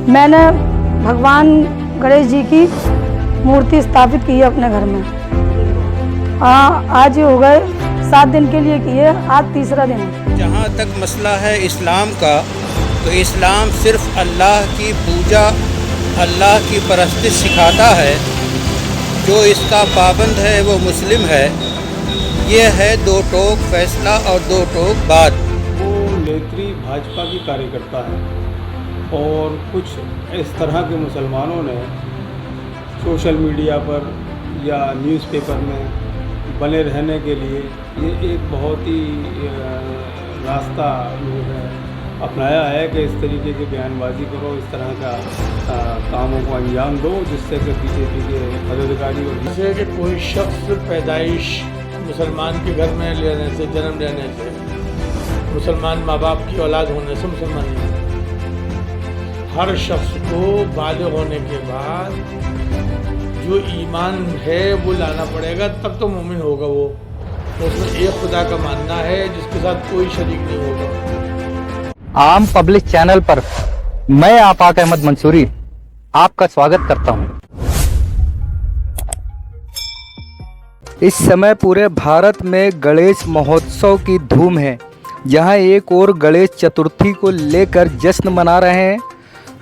मैंने भगवान गणेश जी की मूर्ति स्थापित की है अपने घर में। आज हो गए 7 दिन के लिए की है, आज तीसरा दिन है। जहाँ तक मसला है इस्लाम का, तो इस्लाम सिर्फ अल्लाह की पूजा, अल्लाह की परस्तिश सिखाता है। जो इसका पाबंद है वो मुस्लिम है। ये है दो टोक फैसला और दो टोक बात। वो नेत्री भाजपा की कार्यकर्ता है और कुछ इस तरह के मुसलमानों ने सोशल मीडिया पर या न्यूज़पेपर में बने रहने के लिए ये एक बहुत ही रास्ता अपनाया है कि इस तरीके की बयानबाजी करो, इस तरह का कामों को अंजाम दो, जिससे कि बीजेपी के पदाधिकारी और जैसे कि कोई शख्स पैदाइश मुसलमान के घर में लेने से, जन्म लेने से, मुसलमान माँ बाप की औलाद होने से मुसलमान नहीं होता। हर शख्स को बालिग होने के बाद जो ईमान है वो लाना पड़ेगा, तब तो मोमिन होगा वो। उसमें एक खुदा का मानना है जिसके साथ कोई शरीक नहीं होगा। आम पब्लिक चैनल पर मैं आफाक अहमद मंसूरी आपका स्वागत करता हूं। इस समय पूरे भारत में गणेश महोत्सव की धूम है। जहां एक और गणेश चतुर्थी को लेकर जश्न मना रहे हैं,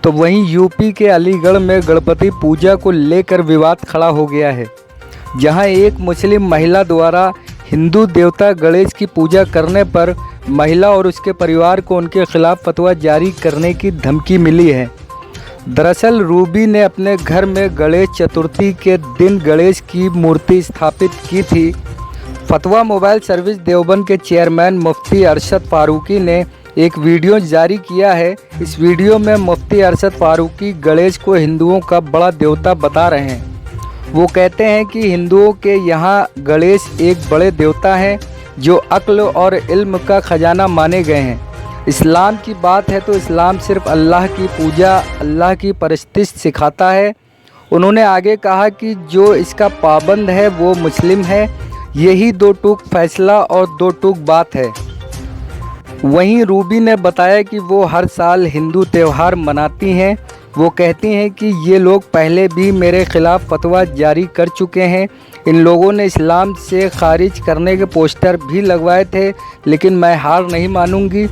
तो वहीं यूपी के अलीगढ़ में गणपति पूजा को लेकर विवाद खड़ा हो गया है। जहां एक मुस्लिम महिला द्वारा हिंदू देवता गणेश की पूजा करने पर महिला और उसके परिवार को उनके खिलाफ फतवा जारी करने की धमकी मिली है। दरअसल रूबी ने अपने घर में गणेश चतुर्थी के दिन गणेश की मूर्ति स्थापित की थी। फतवा मोबाइल सर्विस देवबंद के चेयरमैन मुफ्ती अरशद फारूकी ने एक वीडियो जारी किया है। इस वीडियो में मुफ्ती अरशद फारूकी गणेश को हिंदुओं का बड़ा देवता बता रहे हैं। वो कहते हैं कि हिंदुओं के यहाँ गणेश एक बड़े देवता हैं जो अक्ल और इल्म का खजाना माने गए हैं। इस्लाम की बात है तो इस्लाम सिर्फ अल्लाह की पूजा, अल्लाह की परस्तिश सिखाता है। उन्होंने आगे कहा कि जो इसका पाबंद है वो मुस्लिम है। यही दो टूक फैसला और दो टूक बात है। वहीं रूबी ने बताया कि वो हर साल हिंदू त्यौहार मनाती हैं। वो कहती हैं कि ये लोग पहले भी मेरे ख़िलाफ़ फतवा जारी कर चुके हैं। इन लोगों ने इस्लाम से खारिज करने के पोस्टर भी लगवाए थे, लेकिन मैं हार नहीं मानूंगी।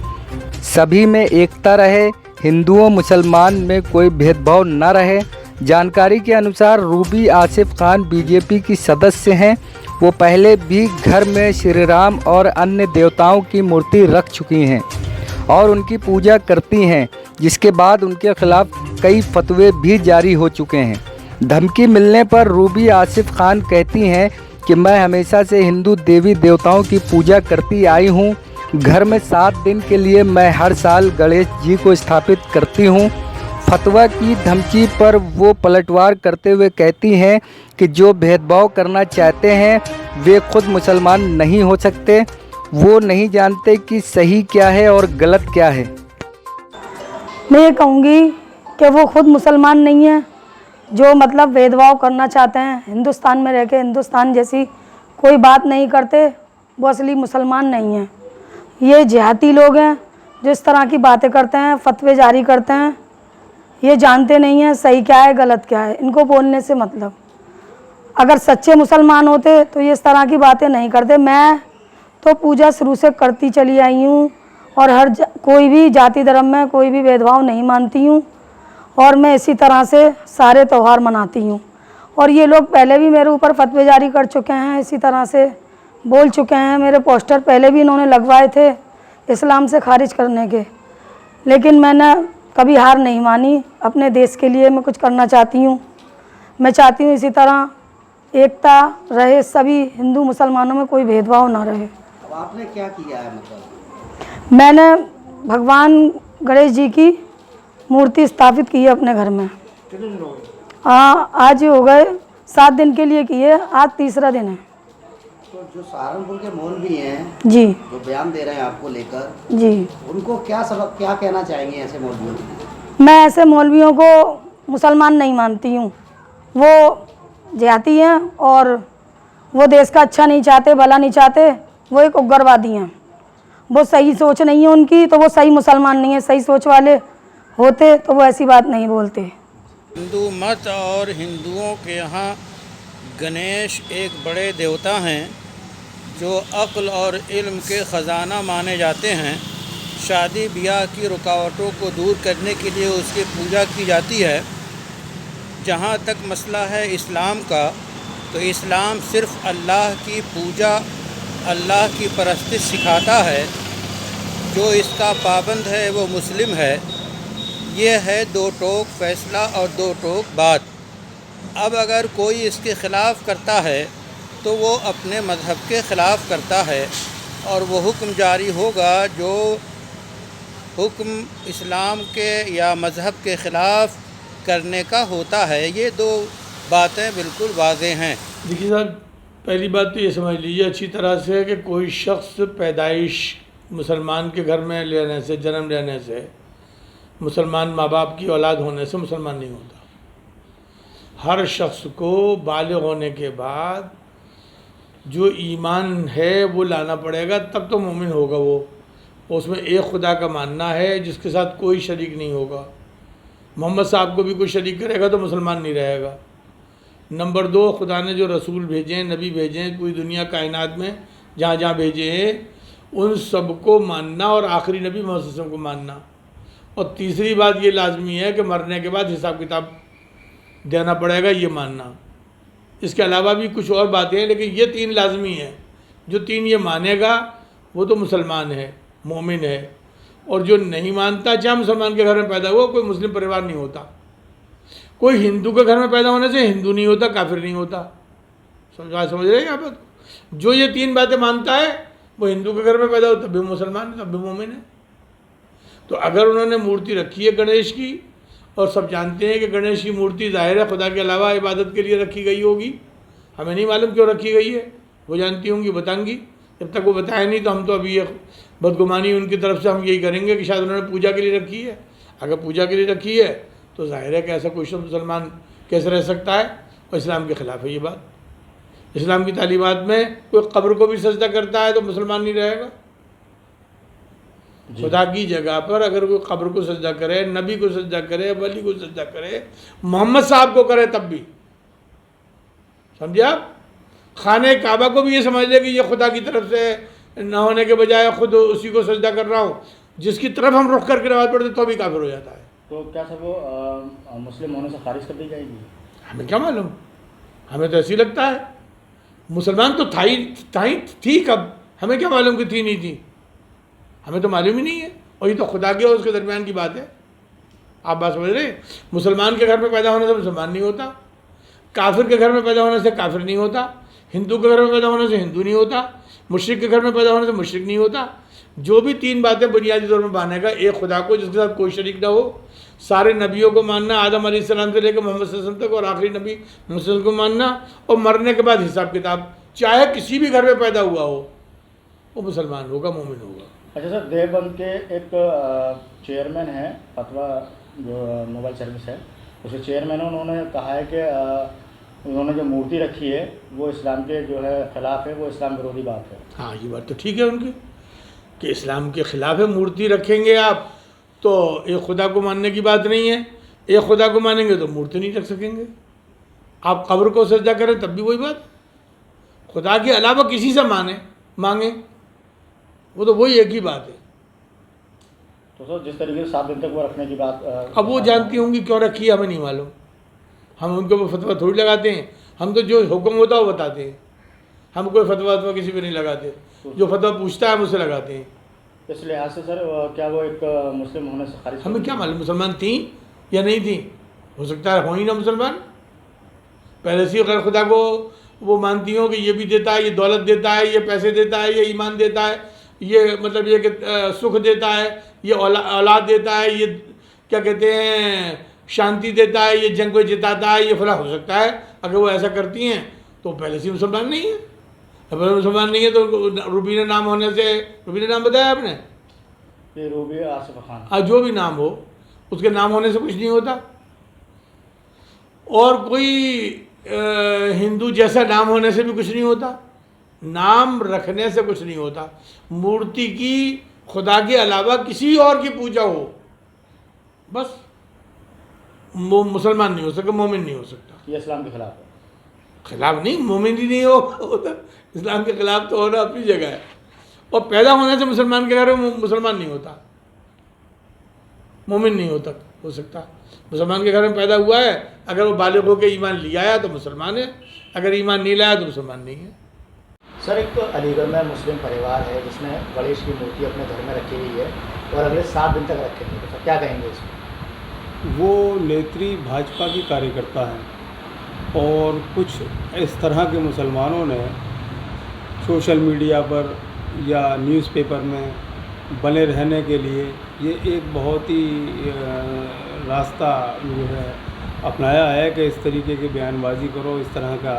सभी में एकता रहे, हिंदुओं मुसलमान में कोई भेदभाव न रहे। जानकारी के अनुसार रूबी आसिफ खान बीजेपी की सदस्य हैं। वो पहले भी घर में श्री राम और अन्य देवताओं की मूर्ति रख चुकी हैं और उनकी पूजा करती हैं, जिसके बाद उनके खिलाफ कई फतवे भी जारी हो चुके हैं। धमकी मिलने पर रूबी आसिफ खान कहती हैं कि मैं हमेशा से हिंदू देवी देवताओं की पूजा करती आई हूँ। घर में 7 दिन के लिए मैं हर साल गणेश जी को स्थापित करती हूँ। फतवा की धमकी पर वो पलटवार करते हुए कहती हैं कि जो भेदभाव करना चाहते हैं वे खुद मुसलमान नहीं हो सकते। वो नहीं जानते कि सही क्या है और गलत क्या है। मैं ये कहूँगी कि वो खुद मुसलमान नहीं है। जो मतलब भेदभाव करना चाहते हैं, हिंदुस्तान में रह के हिंदुस्तान जैसी कोई बात नहीं करते, वो असली मुसलमान नहीं हैं। ये जिहादी लोग हैं जो इस तरह की बातें करते हैं, फतवे जारी करते हैं। ये जानते नहीं हैं सही क्या है गलत क्या है। इनको बोलने से मतलब, अगर सच्चे मुसलमान होते तो ये इस तरह की बातें नहीं करते। मैं तो पूजा शुरू से करती चली आई हूँ और कोई भी जाति धर्म में कोई भी भेदभाव नहीं मानती हूँ और मैं इसी तरह से सारे त्यौहार मनाती हूँ। और ये लोग पहले भी मेरे ऊपर फतवे जारी कर चुके हैं, इसी तरह से बोल चुके हैं। मेरे पोस्टर पहले भी इन्होंने लगवाए थे इस्लाम से खारिज करने के, लेकिन मैंने कभी हार नहीं मानी। अपने देश के लिए मैं कुछ करना चाहती हूँ। मैं चाहती हूँ इसी तरह एकता रहे, सभी हिंदू मुसलमानों में कोई भेदभाव ना रहे। अब आपने क्या किया है? मतलब मैंने भगवान गणेश जी की मूर्ति स्थापित की है अपने घर में। आज हो गए 7 दिन के लिए की है, आज तीसरा दिन है। तो जो सहारनपुर के मौलवी हैं जी, जो बयान दे रहे हैं आपको लेकर, जी, उनको क्या कहना चाहेंगे ऐसे मौलवियों को? मैं ऐसे मौलवियों को मुसलमान नहीं मानती हूँ। वो जिहादी हैं और वो देश का अच्छा नहीं चाहते, भला नहीं चाहते। वो एक उग्रवादी हैं। वो सही सोच नहीं है उनकी, तो वो सही मुसलमान नहीं है। सही सोच वाले होते तो वो ऐसी बात नहीं बोलते। हिंदू मत और हिंदुओं के यहाँ गणेश एक बड़े देवता हैं जो अक्ल और इल्म के ख़जाना माने जाते हैं। शादी ब्याह की रुकावटों को दूर करने के लिए उसकी पूजा की जाती है। जहाँ तक मसला है इस्लाम का, तो इस्लाम सिर्फ़ अल्लाह की पूजा, अल्लाह की परस्तिश सिखाता है। जो इसका पाबंद है वो मुस्लिम है। ये है दो टोक फ़ैसला और दो टोक बात। अब अगर कोई इसके ख़िलाफ़ करता है तो वो अपने मज़हब के ख़िलाफ़ करता है और वो हुक्म जारी होगा जो हुक्म इस्लाम के या मज़हब के ख़िलाफ़ करने का होता है। ये दो बातें बिल्कुल वाज़ेह हैं। देखिए साहब, पहली बात तो ये समझ लीजिए अच्छी तरह से कि कोई शख्स पैदाइश मुसलमान के घर में लेने से, जन्म लेने से, मुसलमान माँ बाप की औलाद होने से मुसलमान नहीं होता। हर शख्स को बालिग होने के बाद जो ईमान है वो लाना पड़ेगा, तब तो मोमिन होगा वो। उसमें एक खुदा का मानना है जिसके साथ कोई शरीक नहीं होगा। मोहम्मद साहब को भी कोई शरीक करेगा तो मुसलमान नहीं रहेगा। नंबर 2, खुदा ने जो रसूल भेजे हैं, नबी भेजे हैं, पूरी दुनिया कायनात में जहाँ जहाँ भेजे हैं उन सबको मानना और आखिरी नबी मोहम्मद सल्लल्लाहु अलैहि वसल्लम को मानना। और तीसरी बात ये लाजमी है कि मरने के बाद हिसाब किताब देना पड़ेगा, ये मानना। इसके अलावा भी कुछ और बातें हैं, लेकिन ये 3 लाजमी है। जो 3 ये मानेगा वो तो मुसलमान है, मोमिन है। और जो नहीं मानता, चाहे मुसलमान के घर में पैदा हुआ, कोई मुस्लिम परिवार नहीं होता। कोई हिंदू के घर में पैदा होने से हिंदू नहीं होता, काफिर नहीं होता। समझ रहे हैं आप? जो ये 3 बातें मानता है वो हिंदू के घर में पैदा हो तब भी मुसलमान है, तब भी मोमिन है। तो अगर उन्होंने मूर्ति रखी है गणेश की, और सब जानते हैं कि गणेश की मूर्ति ज़ाहिर है खुदा के अलावा इबादत के लिए रखी गई होगी, हमें नहीं मालूम क्यों रखी गई है, वो जानती होंगी, बताएंगी। जब तक वो बताए नहीं तो हम तो अभी ये बदगुमानी उनकी तरफ से हम यही करेंगे कि शायद उन्होंने पूजा के लिए रखी है। अगर पूजा के लिए रखी है तो ज़ाहिर है कि ऐसा कोई मुसलमान कैसे रह सकता है, और इस्लाम के ख़िलाफ़ है ये बात। इस्लाम की तालीमात में कोई कब्र को भी सजदा करता है तो मुसलमान नहीं रहेगा। खुदा की जगह पर अगर कोई कब्र को सजदा करे, नबी को सजदा करे, वली को सजदा करे, मोहम्मद साहब को करे, तब भी समझे आप। खाने काबा को भी ये समझ ले कि ये खुदा की तरफ से न होने के बजाय खुद उसी को सजदा कर रहा हूँ, जिसकी तरफ हम रुख करके नमाज पढ़ते तो भी काफिर हो जाता है। तो क्या सब वो मुस्लिम होने से खारिज कर दी जाएगी? हमें क्या मालूम, हमें तो ऐसी लगता है। मुसलमान तो थी कब, हमें क्या मालूम कि थी नहीं थी, हमें तो मालूम ही नहीं है। और ये तो खुदा के और उसके दरमियान की बात है। आप बात समझ रहे? मुसलमान के घर में पैदा होने से मुसलमान नहीं होता, काफिर के घर में पैदा होने से काफिर नहीं होता, हिंदू के घर में पैदा होने से हिंदू नहीं होता, मुशरिक के घर में पैदा होने से मुशरिक नहीं होता। जो भी 3 बातें बुनियादी तौर पर मानेगा, एक खुदा को जिसके साथ कोई शरीक ना हो, सारे नबियों को मानना, आदम अलैहिस्सलाम से लेकर मोहम्मद सल्लल्लाहु अलैहि वसल्लम तक, और आखिरी नबी मुसलमान को मानना, और मरने के बाद हिसाब किताब, चाहे किसी भी घर में पैदा हुआ हो वो मुसलमान होगा, मोमिन होगा। अच्छा सर, देवबंद के एक चेयरमैन है, फतवा जो मोबाइल सर्विस है उसके चेयरमैन है, उन्होंने कहा है कि उन्होंने जो मूर्ति रखी है वो इस्लाम के जो है ख़िलाफ़ है, वो इस्लाम विरोधी बात है। हाँ, ये बात तो ठीक है उनकी कि इस्लाम के ख़िलाफ़ है। मूर्ति रखेंगे आप तो एक खुदा को मानने की बात नहीं है, एक खुदा को मानेंगे तो मूर्ति नहीं रख सकेंगे। आप कब्र को सजदा करें तब भी वही बात, खुदा के अलावा किसी से मांगे वो तो वही एक ही बात है। तो सर जिस तरीके से 7 दिन तक वो रखने की बात अब वो जानती होंगी क्यों रखी है, हमें नहीं मालूम। हम उनको वो फतवा थोड़ी लगाते हैं, हम तो जो हुक्म होता है वो बताते हैं। हम कोई फतवा किसी पे नहीं लगाते, जो फतवा पूछता है हम उसे लगाते हैं। इस लिहाज से सर क्या वो एक मुस्लिम होने से खारिज? हमें क्या मालूम मुसलमान थी या नहीं थी, हो सकता है हो ही ना मुसलमान। पहले से गैर खुदा को वो मानती हो कि ये भी देता है, ये दौलत देता है, ये पैसे देता है, ये ईमान देता है, ये मतलब ये कि सुख देता है, ये औलाद देता है, ये क्या कहते हैं शांति देता है, ये जंग को जिताता है, ये फला। हो सकता है अगर वो ऐसा करती हैं तो पहले से मुसलमान नहीं है। अगर मुसलमान नहीं है तो रूबीना नाम होने से, रूबीना नाम बताया आपने, ये रूबी आसिफ खान, हाँ जो भी नाम हो उसके नाम होने से कुछ नहीं होता, और कोई हिंदू जैसा नाम होने से भी कुछ नहीं होता, नाम रखने से कुछ नहीं होता। मूर्ति की खुदा के अलावा किसी और की पूजा हो बस वो मुसलमान नहीं हो सकता, मोमिन नहीं हो सकता। ये इस्लाम के खिलाफ है। खिलाफ नहीं, मोमिन ही नहीं होता। इस्लाम के खिलाफ तो होना अपनी जगह है, और पैदा होने से मुसलमान के घर में मुसलमान नहीं होता, मोमिन नहीं होता हो सकता। मुसलमान के घर में पैदा हुआ है, अगर वो बालिग होकर ईमान ले आया तो मुसलमान है, अगर ईमान नहीं लाया तो मुसलमान नहीं है। सर, एक तो अलीगढ़ में मुस्लिम परिवार है जिसने गणेश की मूर्ति अपने घर में रखी हुई है और अगले 7 दिन तक रखेंगे, तो सर क्या कहेंगे इसमें? वो नेत्री भाजपा की कार्यकर्ता हैं और कुछ इस तरह के मुसलमानों ने सोशल मीडिया पर या न्यूज़पेपर में बने रहने के लिए ये एक बहुत ही रास्ता जो है अपनाया है कि इस तरीके की बयानबाजी करो, इस तरह का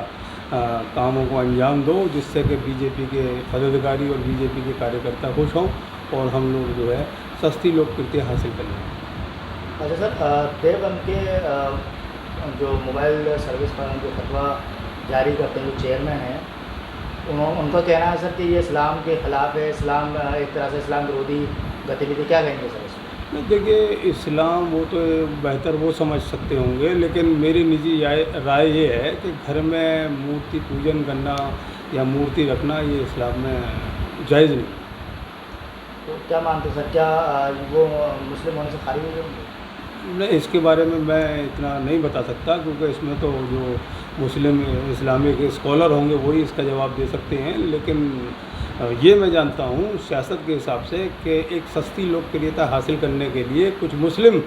कामों को अंजाम दो, जिससे कि बीजेपी के पदाधिकारी और बीजेपी के कार्यकर्ता खुश हों और हम लोग जो है सस्ती लोकप्रियता हासिल कर लें। अच्छा सर, देवबंद के जो मोबाइल सर्विस पर जो फतवा जारी करते हैं, जो चेयरमैन हैं, उनका कहना है सर कि ये इस्लाम के ख़िलाफ़ है, इस्लाम एक तरह से इस्लाम विरोधी गतिविधि, क्या कहेंगे सर इसमें? नहीं, देखिए, इस्लाम वो तो बेहतर वो समझ सकते होंगे, लेकिन मेरी निजी राय ये है कि घर में मूर्ति पूजन करना या मूर्ति रखना ये इस्लाम में जायज़ नहीं। तो क्या मानते सर, क्या वो मुस्लिम होने से खारिज हो जाएंगे? नहीं, इसके बारे में मैं इतना नहीं बता सकता, क्योंकि इसमें तो जो मुस्लिम इस्लामिक स्कॉलर होंगे वही इसका जवाब दे सकते हैं। लेकिन ये मैं जानता हूँ सियासत के हिसाब से कि एक सस्ती लोकप्रियता हासिल करने के लिए कुछ मुस्लिम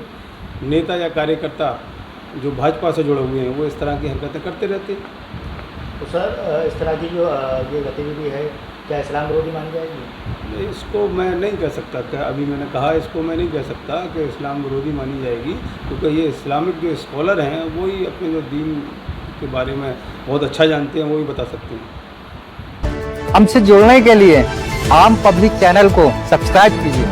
नेता या कार्यकर्ता जो भाजपा से जुड़े हुए हैं वो इस तरह की हरकतें करते रहते हैं। तो सर, इस तरह की जो ये गतिविधि है, क्या इस्लाम विरोधी मानी जाएगी? इसको मैं नहीं कह सकता, कि अभी मैंने कहा इसको मैं नहीं कह सकता कि इस्लाम विरोधी मानी जाएगी, क्योंकि ये इस्लामिक जो स्कॉलर हैं वही अपने जो दीन के बारे में बहुत अच्छा जानते हैं, वही बता सकते हैं। हमसे जुड़ने के लिए आम पब्लिक चैनल को सब्सक्राइब कीजिए।